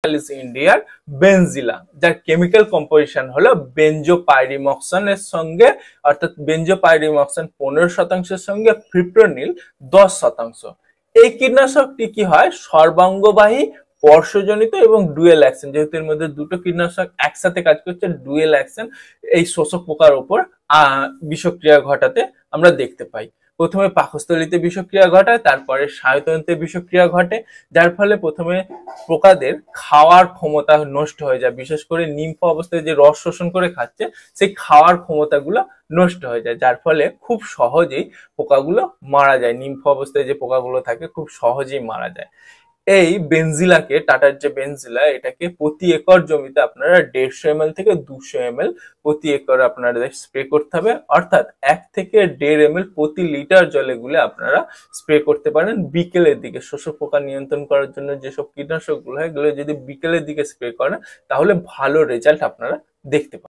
ইন্ডিয়ার বেনজিলা, যার chemical composition হলো বেনজোপাইরিমক্সানের সঙ্গে, অর্থাৎ বেনজোপাইরিমক্সান 15% সঙ্গে ফিপ্রোনিল 10%। এই কীটনাশকটি কি হয়, সর্বাঙ্গবাহী, স্পর্শজনিত এবং ডুয়েল অ্যাকশন, যেহেতু এর মধ্যে দুটো কীটনাশক একসাথে কাজ করছে, ডুয়েল অ্যাকশন এই শোষক পোকার উপর বিষক্রিয়া ঘটাতে আমরা দেখতে পাই। প্রথমে পাকস্থলীতে বিষক্রিয়া ঘটায়, তারপরে স্নায়ুতন্ত্রে বিষক্রিয়া ঘটে, যার ফলে প্রথমে পোকাদের খাওয়ার ক্ষমতা নষ্ট হয়ে যায়, বিশেষ করে নিম্ফ অবস্থায় যে রস শোষণ করে খাচ্ছে সেই খাওয়ার ক্ষমতাগুলো নষ্ট হয়ে যায়, যার ফলে খুব সহজেই পোকাগুলো মারা যায়। নিম্ফ অবস্থায় যে পোকাগুলো থাকে খুব সহজেই মারা যায়। এই বেনজিলাকে, টাটার যে বেনজিলা, এটাকে প্রতি একর জমিতে আপনারা 150 ml থেকে 200 ml প্রতি একর আপনাদের স্প্রে করতে হবে, অর্থাৎ 1 থেকে 1.5 ml প্রতি লিটার জলে গুলে আপনারা স্প্রে করতে পারেন বিকেলের দিকে। শোষক পোকা নিয়ন্ত্রণ করার জন্য যেসব কীটনাশক গুলো হয়, এগুলো যদি বিকেলের দিকে স্প্রে করেন তাহলে ভালো রেজাল্ট আপনারা দেখতে পাবেন।